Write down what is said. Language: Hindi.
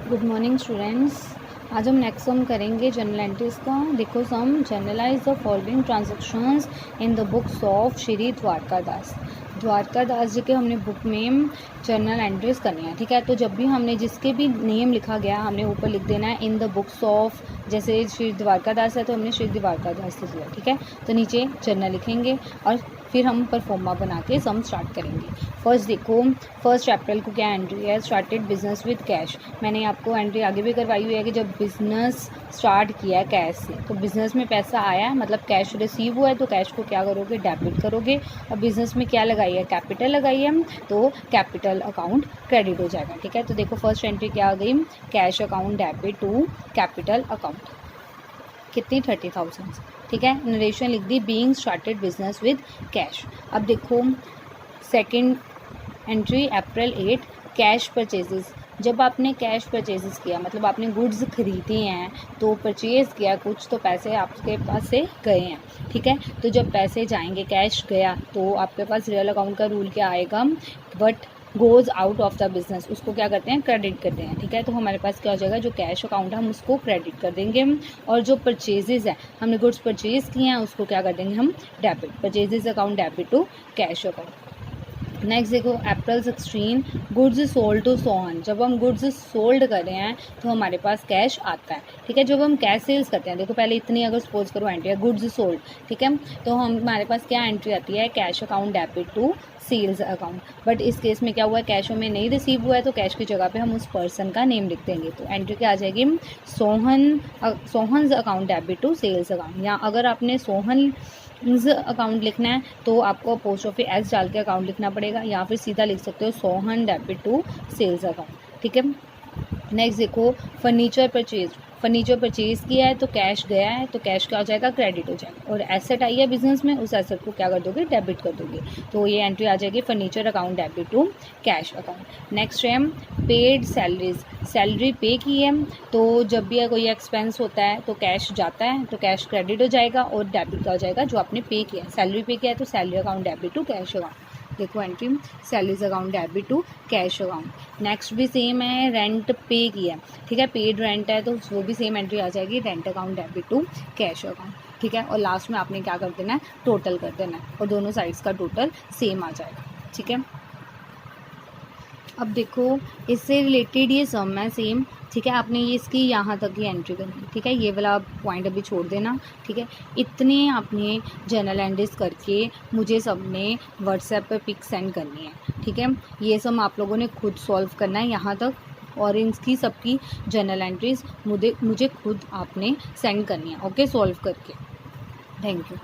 Good morning students. आज हम नेक्स्ट सम करेंगे जनरल एंट्रीज का। देखो some journalise the following transactions in the books of Shri Dwarkadas. Dwarkadas ji के हमने बुक में जर्नल एंट्रीज करनी है, ठीक है। तो जब भी हमने जिसके भी नेम लिखा गया हमने ऊपर लिख देना है इन द बुक्स ऑफ, जैसे श्री द्वारकादास है तो हमने श्री द्वारकादास लिख दिया, ठीक है। तो नीचे जर्नल लिखेंगे और फिर हम परफॉर्मा बना के सम स्टार्ट करेंगे। फर्स्ट देखो, फर्स्ट अप्रैल को क्या एंट्री है, स्टार्टेड बिजनेस विद कैश। मैंने आपको एंट्री आगे भी करवाई हुई है कि जब बिजनेस स्टार्ट किया है कैश से, तो बिजनेस में पैसा आया मतलब कैश रिसीव हुआ है, तो कैश को क्या करोगे, डेबिट करोगे। और बिजनेस में क्या लगाई है, कैपिटल लगाई है, तो कैपिटल अकाउंट क्रेडिट हो जाएगा, ठीक है। तो देखो फर्स्ट एंट्री क्या आ गई, cash account debit to capital account, कितनी 30,000, ठीक है। नरेशन लिख दी, being started business with cash. अब देखो second entry April 8, cash purchases. जब आपने कैश परचेजेस किया मतलब आपने गुड्स खरीदे हैं, तो परचेज किया कुछ, तो पैसे आपके पास से गए हैं, ठीक है। तो जब पैसे जाएंगे, कैश गया, तो आपके पास रियल अकाउंट का रूल क्या आएगा, but goes out of the business, उसको क्या करते हैं, क्रेडिट करते हैं, ठीक है। तो हमारे पास क्या हो जाएगा, जो कैश अकाउंट है हम उसको क्रेडिट कर देंगे, और जो परचेजेस है हमने गुड्स परचेज किए हैं उसको क्या कर देंगे हम, debit. Purchases account debit to cash account. Next देखो April 16, goods sold to Sohan. जब हम गुड्स सोल्ड कर रहे हैं तो हमारे पास कैश आता है, ठीक है। जब हम कैश सेल्स करते हैं, देखो पहले इतनी अगर सपोज करो एंट्री है गुड्स सोल्ड, ठीक है, तो हमारे पास क्या एंट्री आती है, cash account debit to sales account. But इस केस में क्या हुआ है, कैश हमें नहीं रिसीव हुआ है, तो कैश की जगह पे हम उस पर्सन का नेम लिख देंगे। तो एंट्री क्या आ जाएगी, Sohan's account debit to sales account. या अगर आपने सोहन अकाउंट लिखना है तो आपको पोस्ट ऑफिस एस डाल के अकाउंट लिखना पड़ेगा, या फिर सीधा लिख सकते हो Sohan debit to sales account, ठीक है। नेक्स्ट देखो फर्नीचर परचेज। फर्नीचर परचेज किया है तो कैश गया है, तो कैश क्या हो जाएगा, क्रेडिट हो जाएगा। और एसेट आई है बिजनेस में, उस एसेट को क्या कर दोगे, डेबिट कर दोगे। तो ये एंट्री आ जाएगी furniture account debit to cash account. Next है पेड सैलरीज। सैलरी पे की है, तो जब भी कोई एक्सपेंस होता है तो कैश जाता है, तो कैश क्रेडिट हो जाएगा और डेबिट का हो जाएगा जो आपने पे किया है। सैलरी पे किया है तो salary account debit to cash account. देखो entry salaries account debit to cash account. Next भी सेम है, रेंट पे किया है, ठीक है, पेड रेंट है तो वो भी सेम एंट्री आ जाएगी, rent account debit to cash account, ठीक है। और लास्ट में आपने क्या कर देना है, टोटल कर देना है, और दोनों साइड्स का टोटल सेम आ जाएगा, ठीक है। अब देखो इससे रिलेटेड ये सम है सेम, ठीक है। आपने ये इसकी यहाँ तक ही एंट्री करनी है, ठीक है। ये वाला पॉइंट अभी छोड़ देना, ठीक है। इतने आपने जर्नल एंट्रीज करके मुझे सबने व्हाट्सएप पे पिक सेंड करनी है, ठीक है। ये सम आप लोगों ने खुद सॉल्व करना है यहाँ तक, और इनकी सबकी जर्नल एंट्रीज मुझे खुद आपने सेंड करनी है, ओके, सॉल्व करके। Thank you.